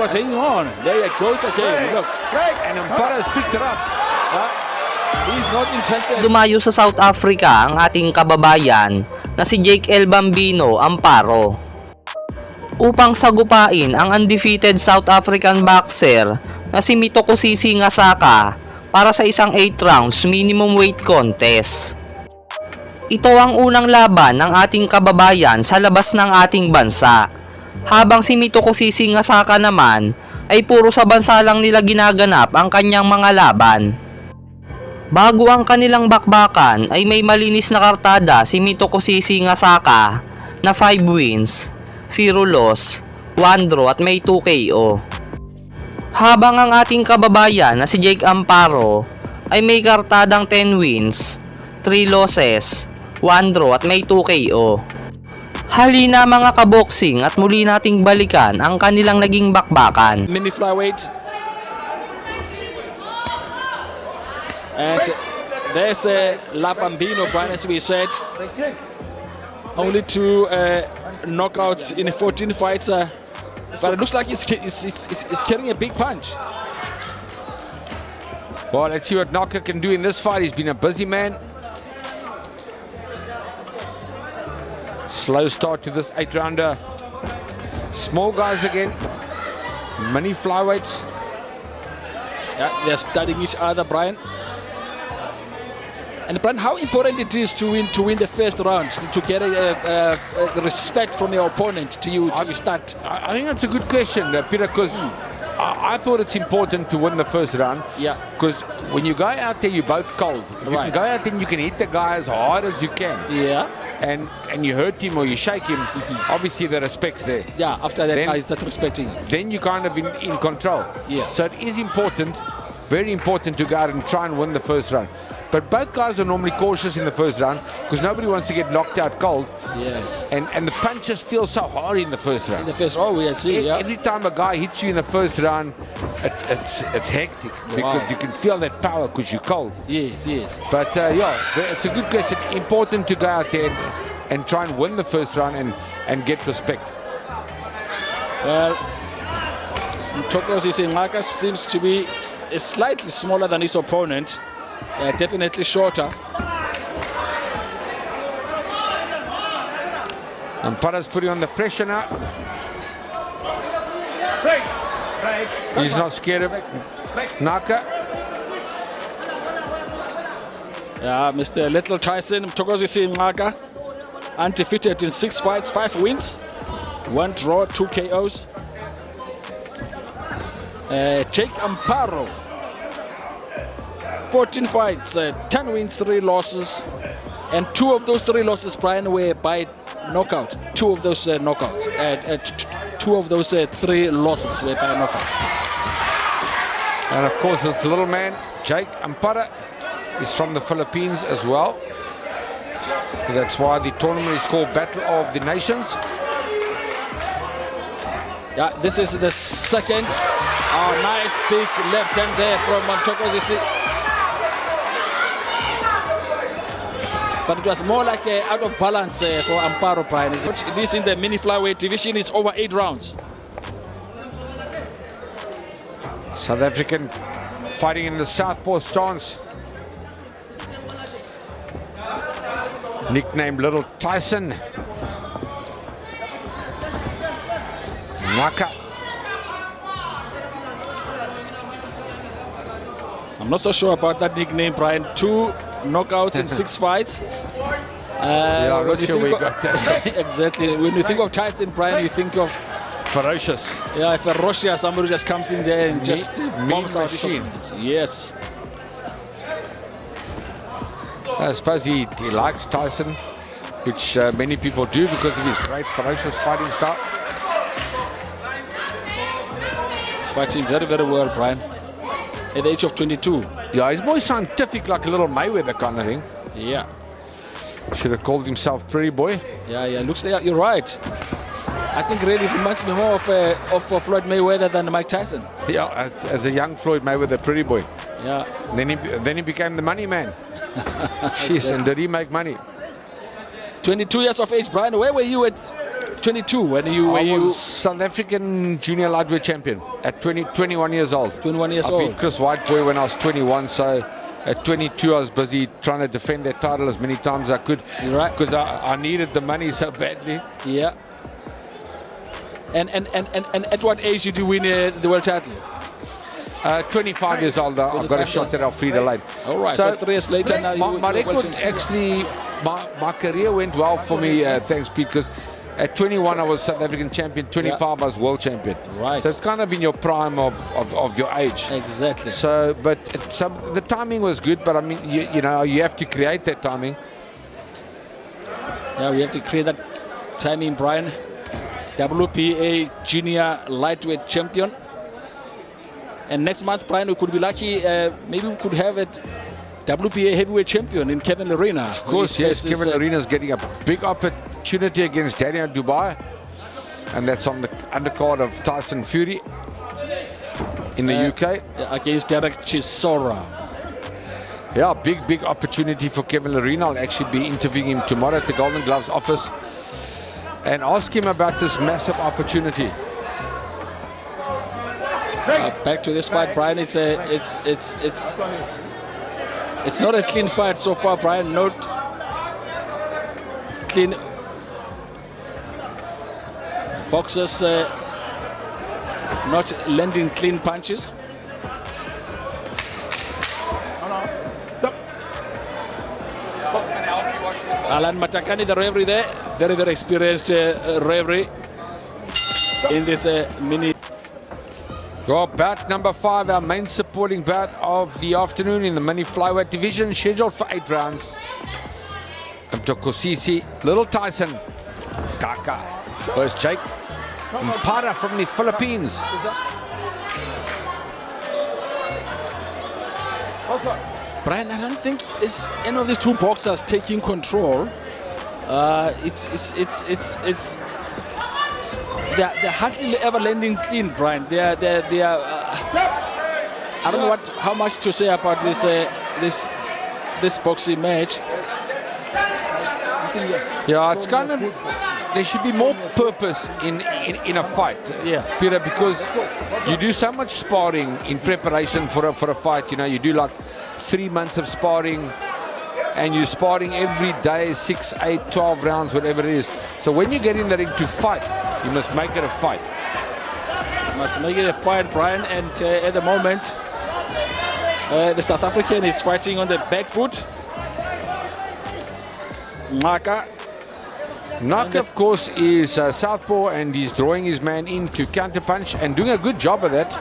was hanging on. There it goes again. Look. And Ampara's picked it up. He's not interested. Dumayo sa South Africa ang ating kababayan na si Jake El Bambino Amparo upang sagupain ang undefeated South African boxer na si Mitokosisi Ngasaka para sa isang 8 rounds minimum weight contest. Ito ang unang laban ng ating kababayan sa labas ng ating bansa, habang si Mitokosisi Ngasaka naman ay puro sa bansa lang nila ginaganap ang kanyang mga laban. Bago ang kanilang bakbakan ay may malinis na kartada si Mitokosisi Ngasaka na 5 wins, 0 loss, 1 draw at may 2 KO. Habang ang ating kababayan na si Jake Amparo ay may kartadang 10 wins, 3 losses, 1 draw at may 2 KO. Halina mga kaboksing at muli nating balikan ang kanilang naging bakbakan. Mini flyweight. And there's La Bambino, Brian, as we said. Only 2 knockouts in 14 fights. But it looks like he's carrying a big punch. Well, let's see what Naka can do in this fight. He's been a busy man. Slow start to this 8-rounder. Small guys again. Many flyweights. Yeah, they're studying each other, Brian. And Brian, how important it is to win the first round, to get a respect from your opponent to you start. I think that's a good question, Peter, because I thought it's important to win the first round. Yeah. Because when you go out there, you're both cold. You can go out there and you can hit the guy as hard as you can. Yeah. And you hurt him or you shake him, obviously the respect's there. Yeah, after that, guy starts respecting. Then you're kind of in control. Yeah. So it is important, very important to go out and try and win the first round. But both guys are normally cautious in the first round because nobody wants to get knocked out cold. Yes. And the punches feel so hard in the first round. In the first, oh, we see. Yeah. Every time a guy hits you in the first round, it's hectic because you can feel that power because you're cold. Yes, yes. But yeah, it's a good question. Important to go out there and try and win the first round and get respect. Well, Mitokosisi Ngasaka seems to be slightly smaller than his opponent. Definitely shorter. Ampara's putting on the pressure now. He's not scared of Naka. Yeah, Mr. Little Tyson, Mitokosisi Ngasaka, undefeated in 6 fights, 5 wins, 1 draw, 2 KOs. Jake Amparo, 14 fights, 10 wins, 3 losses, and 2 of those 3 losses, Brian, were by knockout. 2 of those 2 of those 3 losses were by knockout. And of course, this little man, Jake Amparo, is from the Philippines as well. So that's why the tournament is called Battle of the Nations. Yeah, this is the second. Oh, nice big left hand there from Mitokosisi. But it was more like out of balance for Amparo, Brian. It is in the mini flyweight division. It's over 8 rounds. South African fighting in the southpaw stance. Nicknamed Little Tyson. Naka. I'm not so sure about that nickname, Brian. 2 knockouts in 6 fights. Yeah, I'm not sure we got that. Exactly. When you think of Tyson, Brian, you think of ferocious. Yeah, ferocious. Somebody just comes in there and just bombs out machine. Yes. I suppose he likes Tyson, which many people do because of his great ferocious fighting style. He's fighting very, very well, Brian. At the age of 22. Yeah, he's more scientific, like a little Mayweather kind of thing. Yeah. Should have called himself Pretty Boy. Yeah, looks like you're right. I think really he reminds me more of Floyd Mayweather than Mike Tyson. Yeah, as a young Floyd Mayweather, Pretty Boy. Yeah. Then he became the money man. Jeez, and did he make money? 22 years of age, Brian. Where were you at 22 when you I was South African junior lightweight champion at 21 years old. 21 years I old. beat Chris Whiteboy when I was 21, so at 22 I was busy trying to defend that title as many times as I could. You're right. Because I needed the money so badly. Yeah. And at what age did you win the world title? 25 years old, I got a shot at Alfreda Lane. All right, so 3 years later now my record actually, my career went well for me, thanks Pete, because at 21 I was South African champion, 25 I was world champion. Right. So it's kind of in your prime of your age. Exactly. So, but the timing was good, but I mean, you know, you have to create that timing. Yeah, we have to create that timing, Brian. WPA junior lightweight champion. And next month, Brian, we could be lucky. Maybe we could have a WPA heavyweight champion in Kevin Lerena. Of course, yes. Kevin Lerena is getting a big opportunity against Daniel Dubai, and that's on the undercard of Tyson Fury in the UK against Derek Chisora. Yeah, big opportunity for Kevin Lerena. I'll actually be interviewing him tomorrow at the Golden Gloves office and ask him about this massive opportunity. Back to this fight, Brian. It's not a clean fight so far, Brian. Not clean. Boxers not landing clean punches. Alan Matakani, the referee there, very experienced referee in this mini. Well, bout number 5, our main supporting bout of the afternoon in the mini flyweight division, scheduled for 8 rounds. Mtokosisi, Little Tyson, Kaka, first Jake, Mpara from the Philippines. Brian, I don't think it's any of these two boxers taking control. They're hardly ever landing clean, Brian. They are. I don't know how much to say about this boxing match. Yeah, it's kind of, there should be more purpose in a fight, Peter, because you do so much sparring in preparation for a fight. You know, you do like 3 months of sparring, and you're sparring every day, 6, 8, 12 rounds, whatever it is. So when you get in the ring to fight, you must make it a fight. You must make it a fight, Brian. And at the moment, the South African is fighting on the back foot. Naka, of course, is southpaw, and he's drawing his man in to counterpunch and doing a good job of that.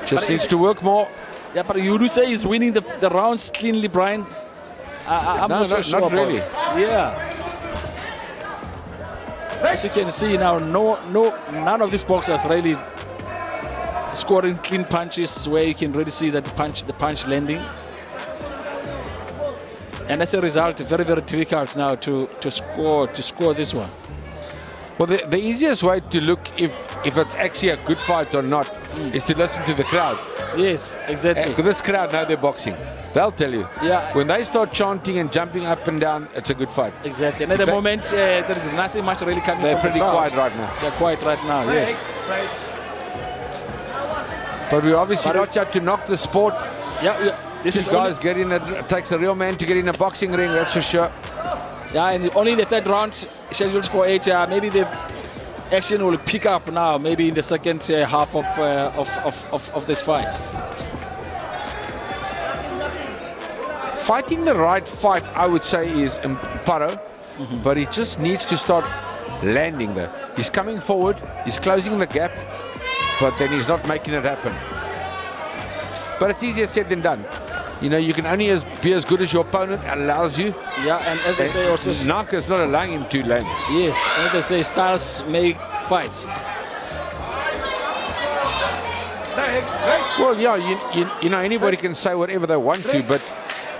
Just needs to work more. Yeah, but you do say he's winning the rounds cleanly, Brian. I'm not so sure. Not really. Yeah. As you can see now, none of these boxers really scoring clean punches where you can really see that the punch landing. And as a result, very difficult now to score this one. Well, the easiest way to look if it's actually a good fight or not is to listen to the crowd. Yes, exactly. Because this crowd know they're boxing. They'll tell you. Yeah. When they start chanting and jumping up and down, it's a good fight. Exactly. And at the moment, there is nothing much really coming. They're from pretty the crowd. quiet right now. They're quiet right now. Yes. But we obviously not out to knock the sport. Yeah. These guys it takes a real man to get in a boxing ring, that's for sure. Yeah, and only the 3rd round scheduled for 8. Maybe the action will pick up now. Maybe in the second half of this fight. Fighting the right fight, I would say, is Mparo, but he just needs to start landing there. He's coming forward, he's closing the gap, but then he's not making it happen. But it's easier said than done. You know, you can only be as good as your opponent allows you. Yeah, and as they say also, Naka is not allowing him to land. Yes, as they say, styles make fights. Well, yeah, you know, anybody can say whatever they want to, but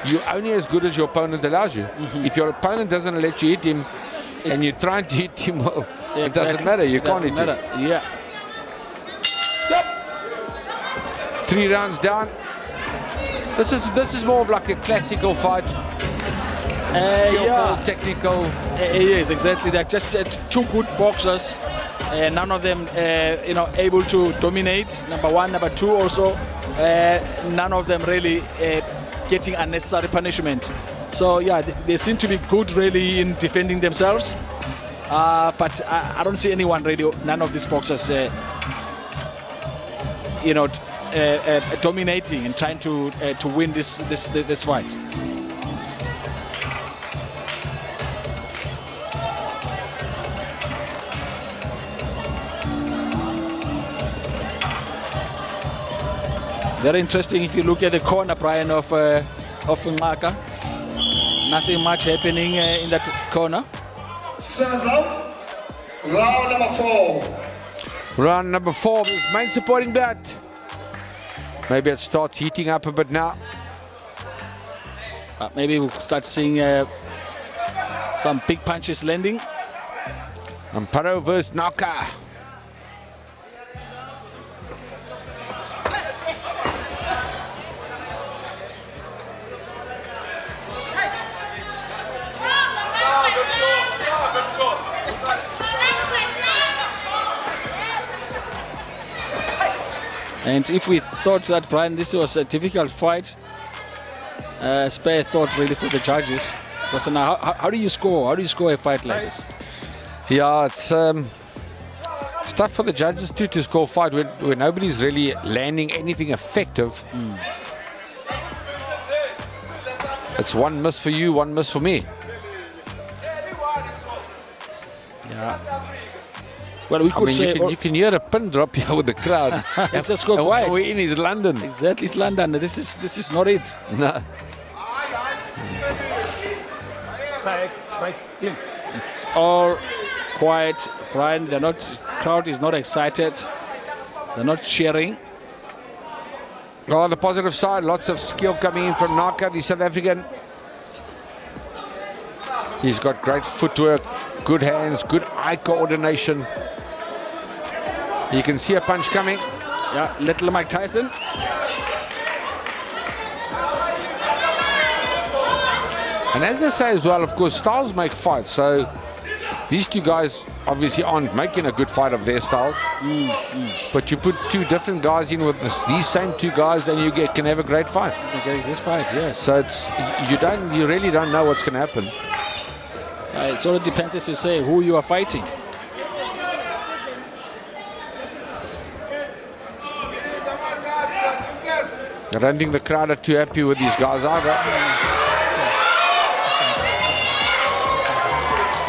you're only as good as your opponent allows you. If your opponent doesn't let you hit him, and you're trying to hit him, well, it doesn't matter. You can't hit him. Yeah. 3 rounds down. This is more of like a classical fight. Skillful, technical. Yes, exactly. They're just two good boxers. None of them, able to dominate. Number one, number two, also, none of them really getting unnecessary punishment. So yeah, they seem to be good really in defending themselves. But I don't see anyone really, none of these boxers, dominating and trying to win this fight. Very interesting if you look at the corner, Brian, of Ngaka. Nothing much happening in that corner. Stands out. Round number 4. Round number 4, this main supporting that. Maybe it starts heating up a bit now. Maybe we'll start seeing some big punches landing. Amparo versus Naka. And if we thought that, Brian, this was a difficult fight, spare thought really for the judges. Because now, how do you score? How do you score a fight like this? Yeah, it's tough for the judges too to score a fight when nobody's really landing anything effective. It's one miss for you, one miss for me. Yeah. Well, we could say you can hear a pin drop here with the crowd. It's just go quiet. We're in East London. Exactly, it's London. This is not it. No. It's all quiet, Brian. Crowd is not excited. They're not cheering. On the positive side, lots of skill coming in from Naka, the South African. He's got great footwork, good hands, good eye coordination. You can see a punch coming. Yeah, little Mike Tyson. And as they say as well, of course, styles make fights. So these two guys obviously aren't making a good fight of their styles. But you put two different guys in with these same two guys, and you can have a great fight. Okay, good fight, yes. So you really don't know what's going to happen. It sort of depends, as you say, who you are fighting. I don't think the crowd are too happy with these guys either.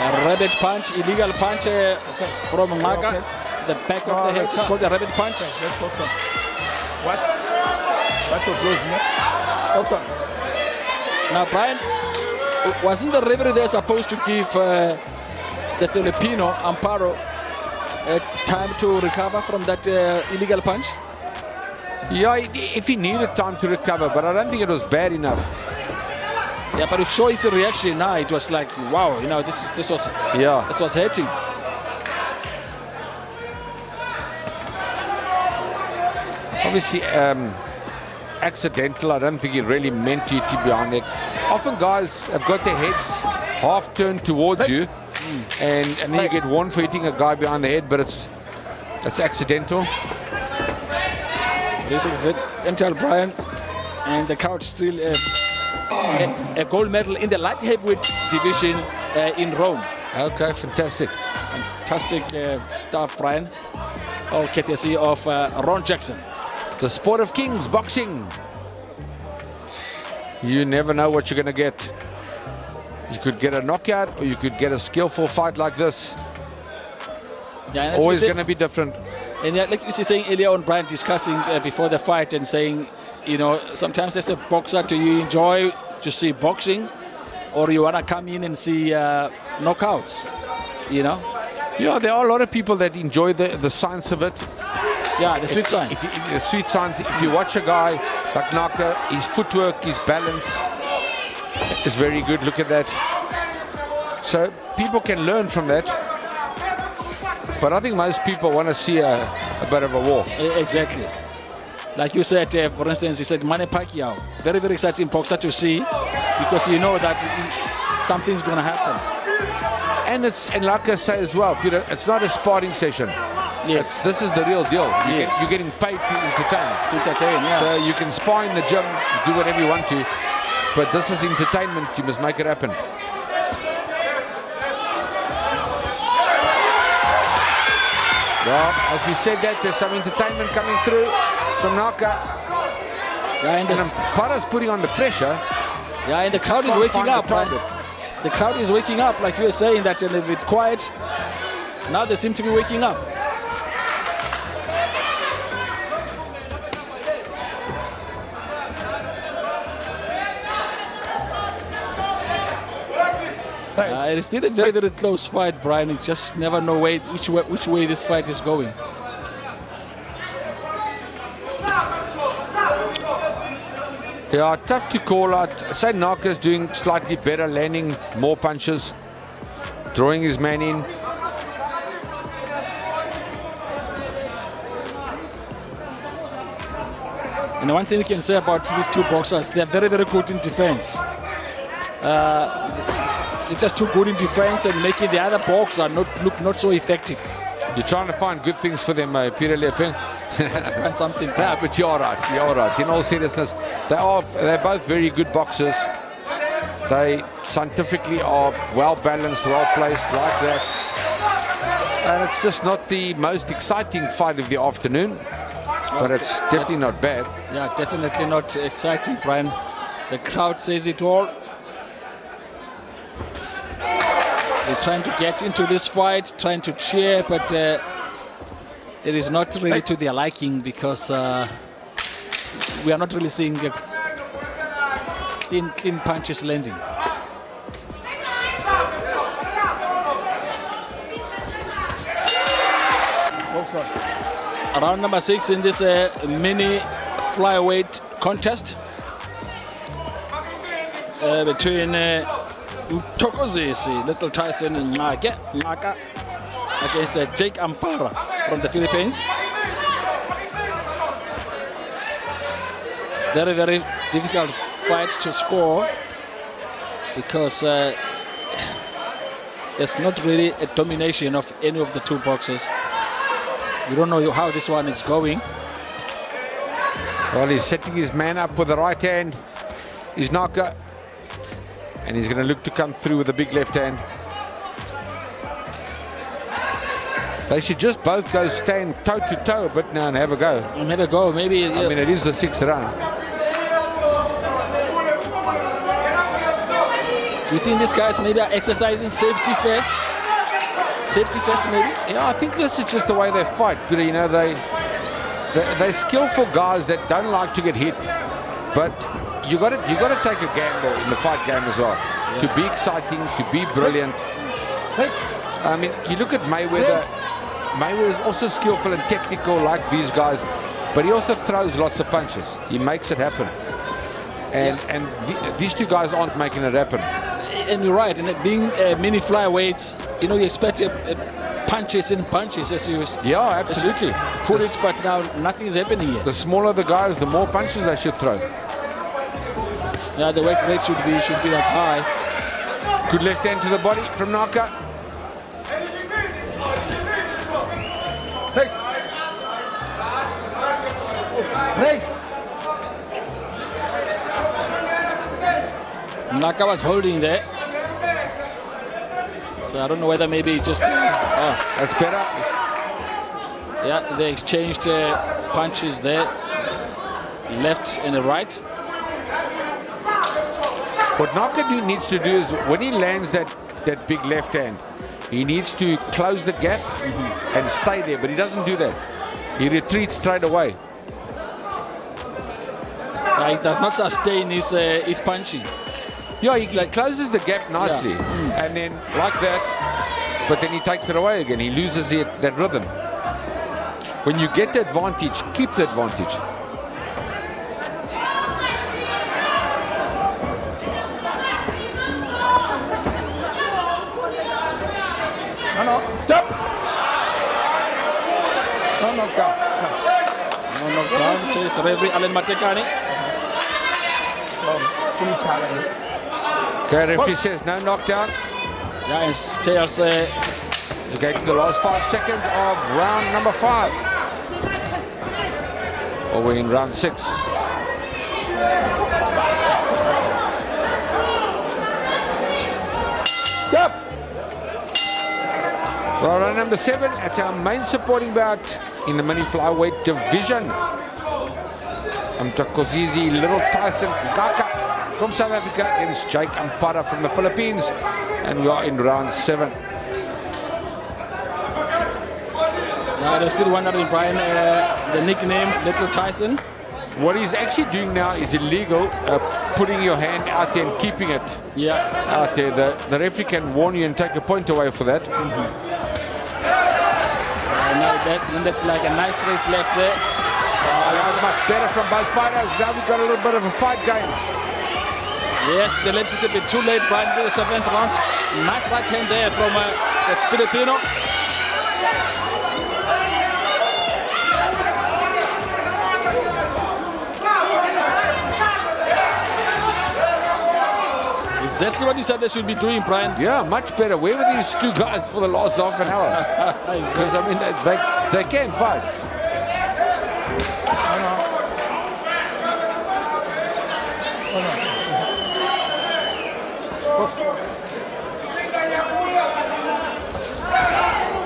A rabbit punch, illegal punch from Ngaka. The back of the head is called a rabbit punch. Let's go on. What's your blows, man? Now, Brian, wasn't the referee there supposed to give the Filipino Amparo time to recover from that illegal punch? Yeah, if he needed time to recover, but I don't think it was bad enough. Yeah, but if you saw his reaction now, it was like, wow, this was hurting. Obviously, accidental. I don't think he really meant to hit you behind it. Often guys have got their heads half turned towards you, and then you get one for hitting a guy behind the head, but it's accidental. This is it, Intel Brian, and the couch still a gold medal in the light heavyweight division in Rome. Okay, fantastic. Fantastic stuff, Brian. All courtesy of Ron Jackson. The sport of kings, boxing. You never know what you're going to get. You could get a knockout, or you could get a skillful fight like this. Yeah, it's always going to be different. And like you were saying earlier on, Brian, discussing before the fight and saying, sometimes as a boxer, do you enjoy to see boxing, or you want to come in and see knockouts? Yeah, there are a lot of people that enjoy the science of it. Yeah, the sweet science. The sweet science. If you watch a guy like Naka, his footwork, his balance is very good. Look at that. So people can learn from that. But I think most people want to see a bit of a war. Exactly. Like you said, for instance, you said Manny Pacquiao. Very, very exciting boxer to see, because you know that something's going to happen. And like I say as well, Peter, it's not a sparring session. Yeah. This is the real deal. Yeah. You're getting paid to entertain. Yeah. So you can spar in the gym, do whatever you want to, but this is entertainment. You must make it happen. Well, as we said that, there's some entertainment coming through from Naka. Yeah, and Para's putting on the pressure. Yeah, and the crowd is waking up. Right? The crowd is waking up, like you were saying, that a little bit quiet. Now they seem to be waking up. It is still a very, very close fight, Brian. You just never know which way this fight is going. Yeah, tough to call out. Say Naka's doing slightly better, landing more punches, drawing his man in. And the one thing we can say about these two boxers, they're very, very good in defense. They're just too good in defense and making the other boxer look not so effective. You're trying to find good things for them, Peter Leping. Find something bad. Yeah, but you're right. You're right. In all seriousness, they're both very good boxers. They scientifically are well balanced, well placed, like that. And it's just not the most exciting fight of the afternoon, but it's definitely not bad. Yeah, definitely not exciting, Brian. The crowd says it all. They're trying to get into this fight, trying to cheer, but it is not really to their liking, because we are not really seeing clean punches landing. Round number 6 in this mini flyweight contest between Thokozisi, Little Tyson, and Naka against Jake Ampara from the Philippines. Very, very difficult fight to score, because there's not really a domination of any of the two boxers. You don't know how this one is going. Well, he's setting his man up with the right hand. He's Naka. And he's going to look to come through with a big left hand. They should just both go stand toe to toe a bit now and have a go. And have a go, maybe. I mean, it is the 6th round. Do you think these guys maybe are exercising safety first? Safety first, maybe? Yeah, I think this is just the way they fight. You know, they're skillful guys that don't like to get hit, but you got to take a gamble in the fight game as well. Yeah. To be exciting, to be brilliant. I mean, you look at Mayweather. Mayweather is also skillful and technical like these guys, but he also throws lots of punches. He makes it happen. And these two guys aren't making it happen. And you're right. And being mini flyweights, you know, you expect punches and punches as you. Yeah, absolutely. Put it, but now nothing is happening here. The smaller the guys, the more punches they should throw. Yeah, the weight rate should be that high. Good left hand to the body from Naka. Naka was holding there. So I don't know whether maybe just... that's better. Yeah, they exchanged punches there. Left and the right. What Naka needs to do is, when he lands that big left hand, he needs to close the gap and stay there, but he doesn't do that. He retreats straight away. He does not sustain his punching. Yeah, he closes the gap nicely, and then like that, but then he takes it away again. He loses that rhythm. When you get the advantage, keep the advantage. No, stop! No knockdown. No knockdown, says referee Alan Matekani. Full challenge. Okay, referee says no knockdown. Yeah, and Tails Okay, to the last 5 seconds of round number 5. Or we're in round 6. Stop. Well, round number 7, it's our main supporting bout in the mini flyweight division. Mtakozizi Little Tyson Gaka from South Africa against Jake Ampara from the Philippines. And we are in round 7. Now they're still wondering, Brian, the nickname Little Tyson. What he's actually doing now is illegal, putting your hand out there and keeping it out there. The referee can warn you and take a point away for that. Now that's like a nice reflex there. That was much better from both fighters. Now we've got a little bit of a fight going. Yes, they left it a bit too late, Brian, to the 7th round. Nice right hand there from the Filipino. Exactly what you said they should be doing, Brian. Yeah, much better. Where were these two guys for the last half an hour? Because, I mean, they can fight.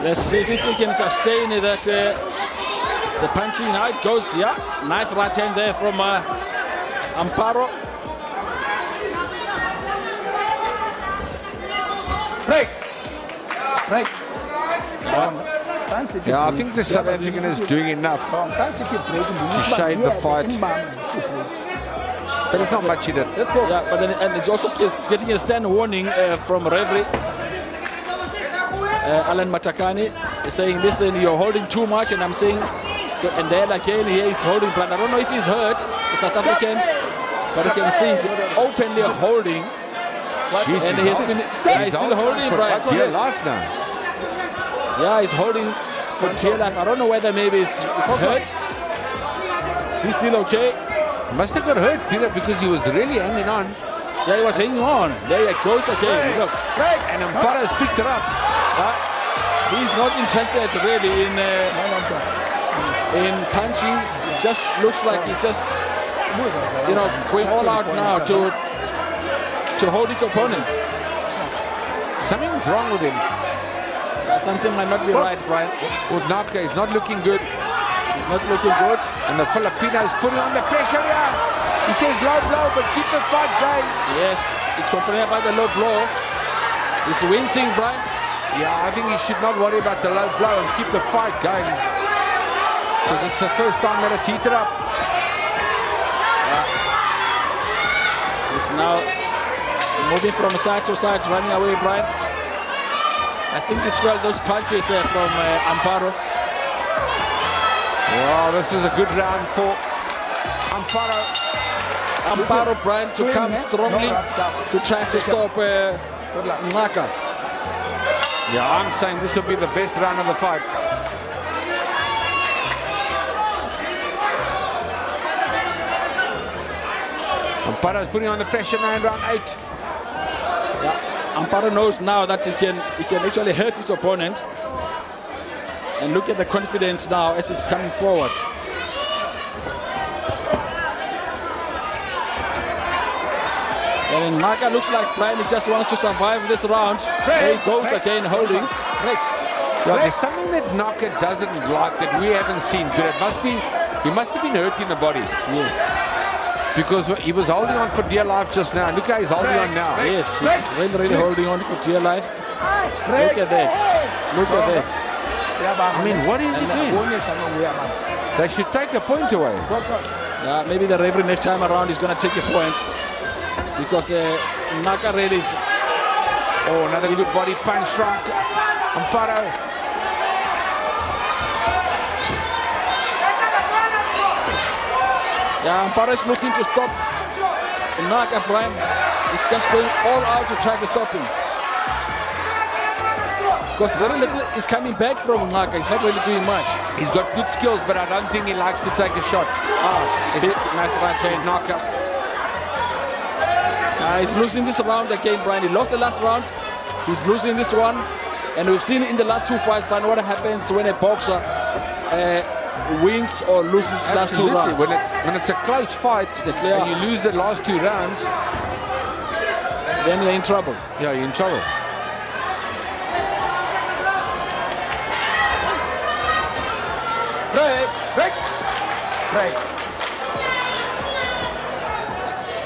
Let's see if he can sustain that the punching. Now it goes, yeah. Nice right hand there from Amparo. Break. Break. Yeah, I think the South African is doing enough to shade the fight. But it's not much he did. Yeah, but then and it's also getting a stand warning from referee Alan Matakani, saying, listen, you're holding too much, and I'm saying, and then again here he's holding, but I don't know if he's hurt, the South African, but you can see he's openly holding. Jesus. And he's still holding, Brian. Dear life now. Yeah, he's holding for dear life. I don't know whether maybe it's hurt. He's still okay. He must have got hurt, Peter, because he was really hanging on. Yeah, he was hanging on. There he goes again. Look. And Ampara has picked it up. He's not interested really in punching. It just looks like he's just, you know, going all out now to hold his opponent. Something's wrong with him. Something might not be right, Brian. Udnaka is not looking good. He's not looking good. And the Filipino is putting on the pressure here. He says low blow, but keep the fight going. Yes, he's complaining about the low blow. He's wincing, Brian. Yeah, I think he should not worry about the low blow and keep the fight going. Because it's the first time that it's heated up. He's now moving from side to side, running away, Brian. I think it's well those punches from Amparo. Wow, this is a good round for Amparo. Amparo, Brian, to come strongly to try to stop Naka. Yeah, I'm saying this will be the best round of the fight. Amparo is putting on the pressure now in round 8. Yeah, Amparo knows now that he can actually hurt his opponent. And look at the confidence now as he's coming forward. And Naka looks like Brian, he just wants to survive this round. There he goes again, holding. Yeah, there's something that Naka doesn't like that we haven't seen, but it must be, he must have been hurt in the body. Yes. Because he was holding on for dear life just now. Look how he's holding on now. Yes, he's really holding on for dear life. Look at that. Look at that. I mean, what is he doing? They should take the point away. Maybe the referee next time around is going to take a point. Because Naka really is... Oh, another good body punch from Amparo. Yeah, Amparo is looking to stop Naka, Brian. He's just going all out to try to stop him. Because very little is coming back from Naka. He's not really doing much. He's got good skills, but I don't think he likes to take a shot. Nice right hand. Naka. He's losing this round again, Brian. He lost the last round. He's losing this one. And we've seen in the last two fights, Brian, what happens when a boxer wins or loses the last two rounds. When it's a close fight and you lose the last 2 rounds, then you're in trouble. Yeah, you're in trouble. Break.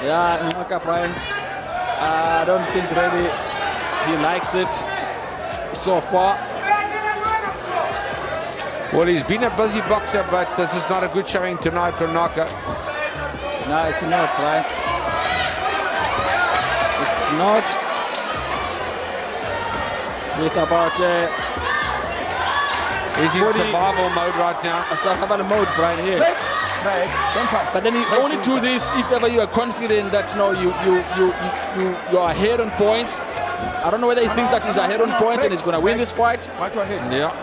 Yeah, knockout, Brian. I don't think really he likes it so far. Well, he's been a busy boxer, but this is not a good showing tonight from Naka. No, it's not, Brian. It's not. With about He's in survival mode right now. Survival mode, Brian, yes. Break. Don't fight. But then you only do this if ever you are confident that you are ahead on points. I don't know whether he thinks that he's ahead on points and he's going to win this fight. Watch your head. Yeah,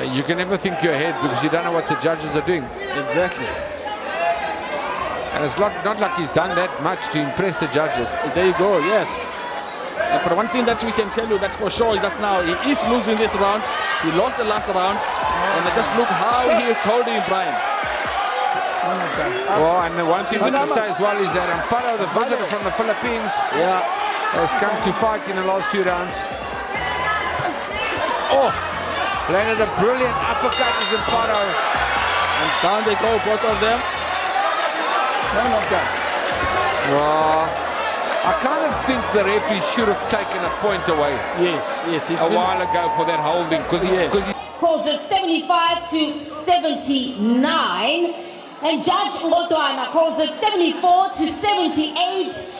you can never think you're ahead because you don't know what the judges are doing. Exactly. And it's not like he's done that much to impress the judges. There you go, yes. But one thing that we can tell you that's for sure is that now he is losing this round. He lost the last round. And just look how he is holding Brian. Well, and the one thing we can say as well is that Amparo, the visitor from the Philippines, has come to fight in the last few rounds. Oh, landed a brilliant uppercut as Amparo. And down they go, both of them. Well, I kind of think the referee should have taken a point away. Yes. A while ago for that holding, because he calls it 75 to 79. And Judge Ngotwana calls it 74 to 78.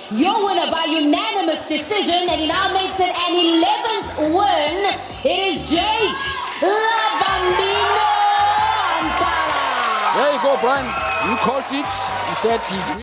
Your winner by unanimous decision, and he now makes it an 11th win. It is Jake Labambino Ampara. There you go, Brian. You called it. He said he's